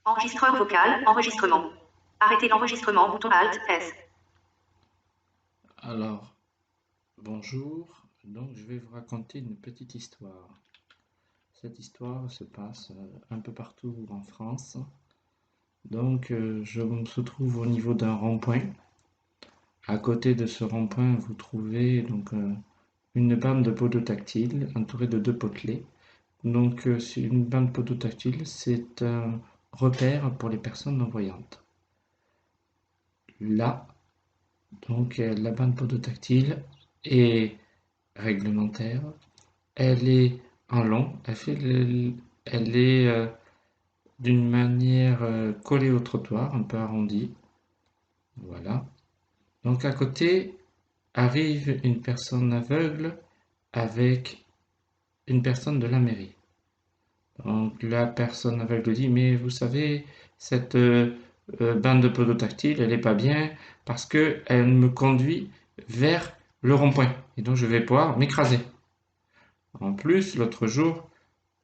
Enregistreur vocal, enregistrement. Arrêtez l'enregistrement, bouton Alt, S. Alors, bonjour, donc je vais vous raconter une petite histoire. Cette histoire se passe un peu partout en France. Donc, je me trouve au niveau d'un rond-point. À côté de ce rond-point, vous trouvez donc une bande de podotactile entourée de deux potelets. Donc, c'est une bande podotactile, c'est un repère pour les personnes non-voyantes. Là, donc, la bande podotactile est réglementaire. Elle est en long, elle est d'une manière collée au trottoir, un peu arrondie. Voilà. Donc à côté arrive une personne aveugle avec une personne de la mairie. Donc la personne aveugle dit, mais vous savez, cette bande de podotactile, elle n'est pas bien parce qu'elle me conduit vers le rond-point. Et donc je vais pouvoir m'écraser. En plus, l'autre jour,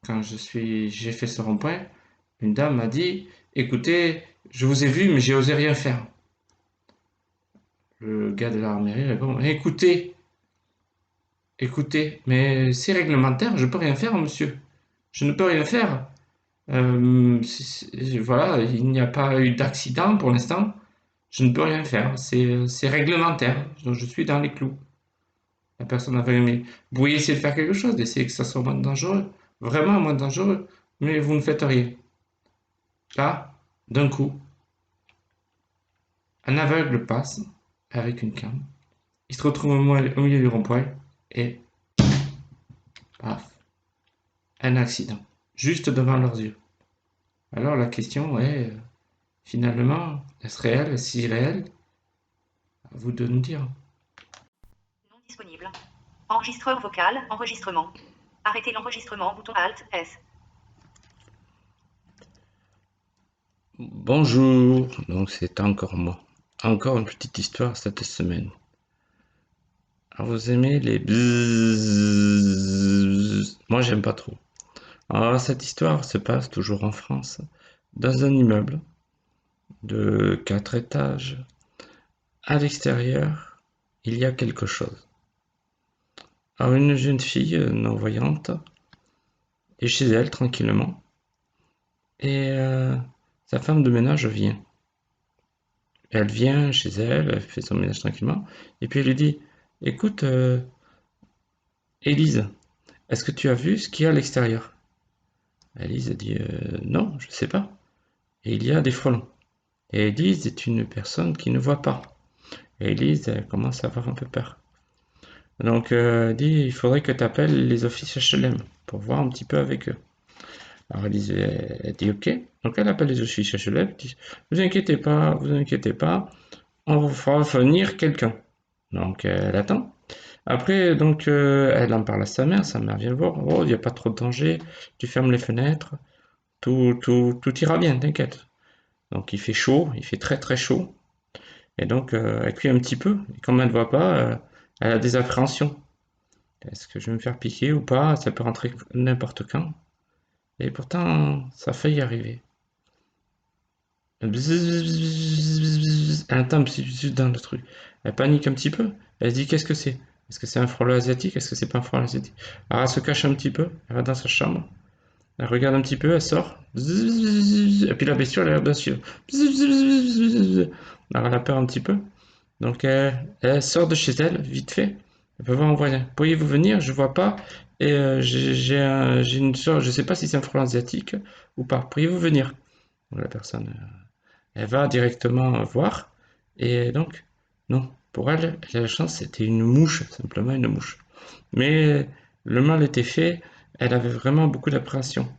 quand j'ai fait ce rond-point, une dame m'a dit, écoutez, je vous ai vu, mais j'ai osé rien faire. Le gars de la mairie répond, écoutez, mais c'est réglementaire, je peux rien faire, monsieur. Je ne peux rien faire. Voilà, il n'y a pas eu d'accident pour l'instant. Je ne peux rien faire. C'est réglementaire. Donc je suis dans les clous. La personne avait aimé. Vous pourriez essayer de faire quelque chose, d'essayer que ça soit moins dangereux. Vraiment moins dangereux. Mais vous ne faites rien. Là, d'un coup, un aveugle passe avec une canne. Il se retrouve au milieu du rond-point et paf, un accident, juste devant leurs yeux. Alors la question est, finalement, est-ce réel, est-ce irréel? À vous de nous dire. Non disponible. Enregistreur vocal, enregistrement. Arrêtez l'enregistrement, bouton Alt, S. Bonjour, donc c'est encore moi. Encore une petite histoire cette semaine. Alors vous aimez les bzzz? Moi j'aime pas trop. Alors cette histoire se passe toujours en France, dans un immeuble de 4 étages. À l'extérieur, il y a quelque chose. Alors une jeune fille non-voyante est chez elle tranquillement et sa femme de ménage vient. Elle vient chez elle, elle fait son ménage tranquillement et puis elle lui dit, écoute, Élise, est-ce que tu as vu ce qu'il y a à l'extérieur? Élise dit, non, je sais pas. Et il y a des frelons. Et Élise est une personne qui ne voit pas. Et Élise, elle commence à avoir un peu peur. Donc, elle dit, il faudrait que tu appelles les offices HLM pour voir un petit peu avec eux. Alors, elle dit, ok. Donc, elle appelle les offices HLM, elle dit, vous inquiétez pas, on vous fera venir quelqu'un. Donc, elle attend. Après, donc, elle en parle à sa mère vient le voir, oh, il n'y a pas trop de danger, tu fermes les fenêtres, tout ira bien, t'inquiète. Donc, il fait chaud, il fait très très chaud. Et donc, elle cuit un petit peu. Et comme elle ne voit pas, elle a des appréhensions. Est-ce que je vais me faire piquer ou pas? Ça peut rentrer n'importe quand. Et pourtant, ça a failli arriver. Bzzz, elle entend dans le truc. Elle panique un petit peu. Elle se dit qu'est-ce que c'est? Est-ce que c'est un frelon asiatique? Est-ce que c'est pas un frelon asiatique? Alors elle se cache un petit peu. Elle va dans sa chambre. Elle regarde un petit peu. Elle sort. Et puis la bestiole elle a l'air de suivre. Alors elle a peur un petit peu. Donc elle sort de chez elle, vite fait. Elle peut voir un voisin. Pourriez-vous venir? Je vois pas. Et j'ai une soeur, je sais pas si c'est un frelon asiatique ou pas. Pourriez-vous venir? Donc, la personne, elle va directement voir. Et donc, non. Pour elle, elle a la chance, c'était une mouche, simplement une mouche. Mais le mal était fait. Elle avait vraiment beaucoup d'appréhension.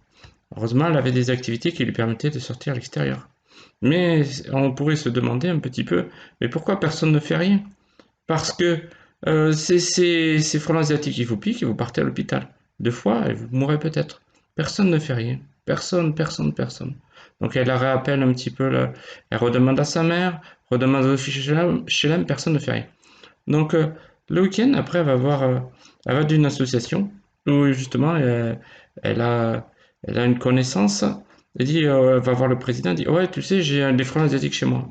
Heureusement, elle avait des activités qui lui permettaient de sortir à l'extérieur. Mais on pourrait se demander un petit peu, mais pourquoi personne ne fait rien? Parce que ces frelons asiatiques qui vous piquent et vous partez à l'hôpital. Deux fois et vous mourrez peut-être. Personne ne fait rien. Personne, personne, personne. Donc elle la réappelle un petit peu, là. Elle redemande à sa mère, redemande aux filles chez l'âme, personne ne fait rien. Donc le week-end, après, elle va d'une association où justement elle a, elle a une connaissance Il dit, va voir le président, il dit, ouais, tu sais, j'ai des frelons asiatiques chez moi.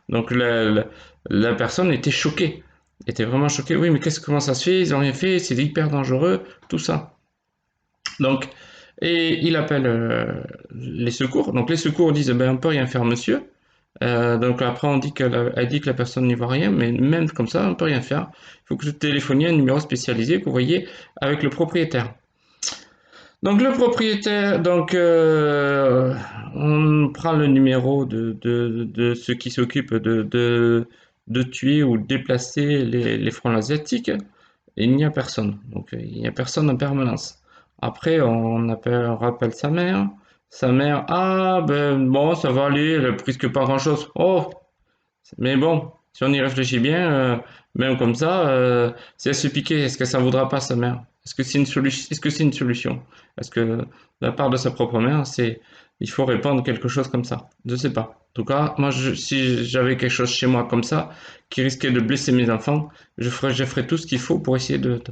Donc la personne était choquée, était vraiment choquée. Oui, mais comment ça se fait? Ils ont rien fait, c'est hyper dangereux, tout ça. Donc, et il appelle les secours. Donc les secours disent, ben, on peut rien faire, monsieur. Donc après, elle dit que la personne n'y voit rien, mais même comme ça, on peut rien faire. Il faut que vous téléphoniez à un numéro spécialisé que vous voyez avec le propriétaire. Donc le propriétaire, on prend le numéro de ceux qui s'occupent de tuer ou de déplacer les frelons asiatiques. Et il n'y a personne. Donc il n'y a personne en permanence. Après, on rappelle sa mère. Sa mère, ah ben bon, ça va aller, elle risque pas grand-chose. Oh, mais bon, si on y réfléchit bien, même comme ça, si elle se piquait, est-ce que ça vaudra pas sa mère? Est-ce que c'est une solution? Est-ce que c'est une solution? Est-ce que de la part de sa propre mère, il faut répondre quelque chose comme ça? Je sais pas. En tout cas, moi, si j'avais quelque chose chez moi comme ça, qui risquait de blesser mes enfants, je ferais tout ce qu'il faut pour essayer de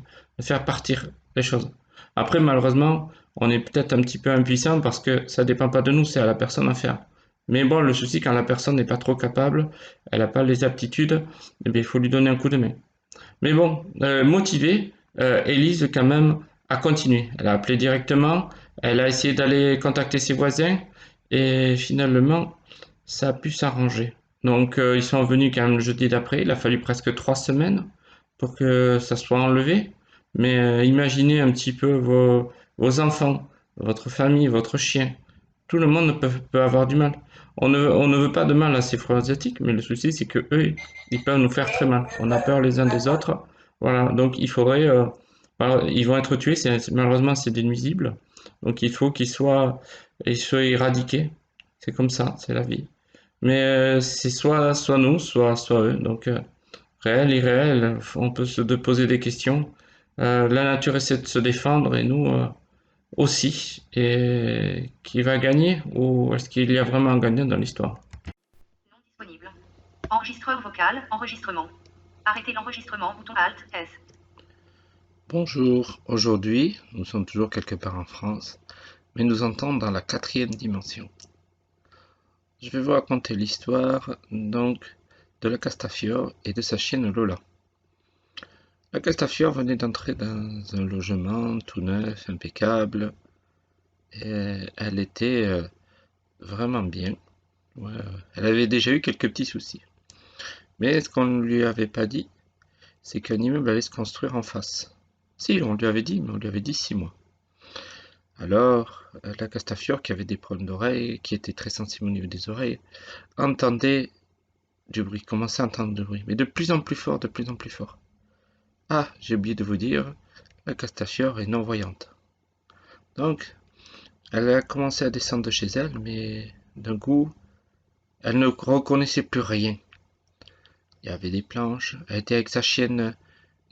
faire partir les choses. Après, malheureusement, on est peut-être un petit peu impuissant parce que ça dépend pas de nous, c'est à la personne à faire. Mais bon, le souci, quand la personne n'est pas trop capable, elle n'a pas les aptitudes, eh bien, il faut lui donner un coup de main. Mais bon, motivée, Élise, quand même, a continué. Elle a appelé directement, elle a essayé d'aller contacter ses voisins, et finalement, ça a pu s'arranger. Donc, ils sont venus quand même le jeudi d'après, il a fallu presque 3 semaines pour que ça soit enlevé. Mais imaginez un petit peu vos enfants, votre famille, votre chien. Tout le monde peut avoir du mal. On ne veut pas de mal à ces frelons asiatiques, mais le souci c'est que eux, ils peuvent nous faire très mal. On a peur les uns des autres. Voilà, donc il faudrait. Ils vont être tués, malheureusement c'est des nuisibles. Donc il faut ils soient éradiqués. C'est comme ça, c'est la vie. Mais c'est soit nous, soit eux. Donc réel, irréel, on peut se poser des questions. La nature essaie de se défendre et nous aussi. Et qui va gagner ou est-ce qu'il y a vraiment un gagnant dans l'histoire? Non disponible. Enregistreur vocal, enregistrement. Arrêtez l'enregistrement, bouton Alt, S. Bonjour, aujourd'hui nous sommes toujours quelque part en France, mais nous entrons dans la 4e dimension. Je vais vous raconter l'histoire donc de la Castafiore et de sa chienne Lola. La Castafiore venait d'entrer dans un logement tout neuf, impeccable, et elle était vraiment bien. Ouais, elle avait déjà eu quelques petits soucis. Mais ce qu'on ne lui avait pas dit, c'est qu'un immeuble allait se construire en face. Si, on lui avait dit, mais on lui avait dit 6 mois. Alors, la Castafiore, qui avait des problèmes d'oreilles, qui était très sensible au niveau des oreilles, entendait du bruit, commençait à entendre du bruit, mais de plus en plus fort, de plus en plus fort. Ah, j'ai oublié de vous dire, la Castafiore est non-voyante. Donc, elle a commencé à descendre de chez elle, mais d'un coup, elle ne reconnaissait plus rien. Il y avait des planches, elle était avec sa chienne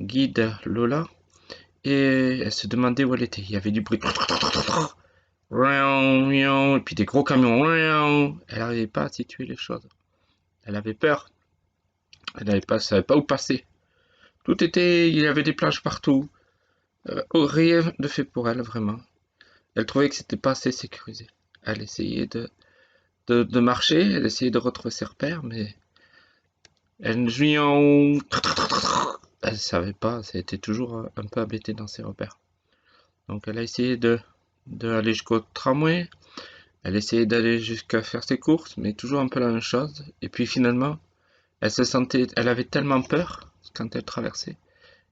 guide Lola, et elle se demandait où elle était. Il y avait du bruit. Et puis des gros camions. Elle n'arrivait pas à situer les choses. Elle avait peur. Elle savait pas où passer. Il y avait des plages partout. Rien de fait pour elle, vraiment. Elle trouvait que c'était pas assez sécurisé. Elle essayait de marcher, elle essayait de retrouver ses repères, mais elle elle savait pas, elle était toujours un peu embêtée dans ses repères. Donc elle a essayé d'aller jusqu'au tramway, elle essayait d'aller jusqu'à faire ses courses, mais toujours un peu la même chose. Et puis finalement, elle avait tellement peur quand elle traversait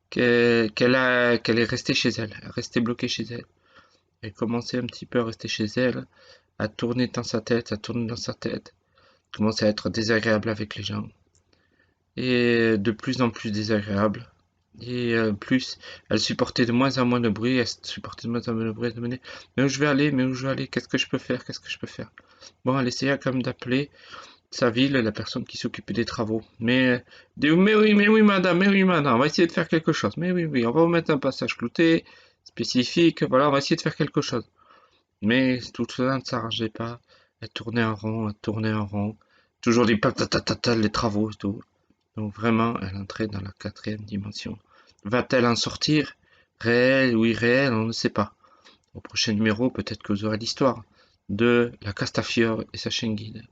qu'elle est restée chez elle, restée bloquée chez elle. Elle commençait un petit peu à rester chez elle, à tourner dans sa tête, à tourner dans sa tête, commençait à être désagréable avec les gens, et de plus en plus désagréable. Et plus, elle supportait de moins en moins de bruit, elle supportait de moins en moins de bruit, elle demandait, mais où je vais aller, qu'est-ce que je peux faire, qu'est-ce que je peux faire? Bon, elle essayait quand même d'appeler sa ville, la personne qui s'occupait des travaux. Mais oui, madame, on va essayer de faire quelque chose. Mais oui, on va vous mettre un passage clouté, spécifique, voilà, on va essayer de faire quelque chose. Mais tout cela ne s'arrangeait pas. Elle tournait en rond, toujours des patatatata, les travaux et tout. Donc vraiment, elle entrait dans la 4e dimension. Va-t-elle en sortir? Réel ou irréel, on ne sait pas. Au prochain numéro, peut-être que vous aurez l'histoire. de la Castafiore et sa chienne guide.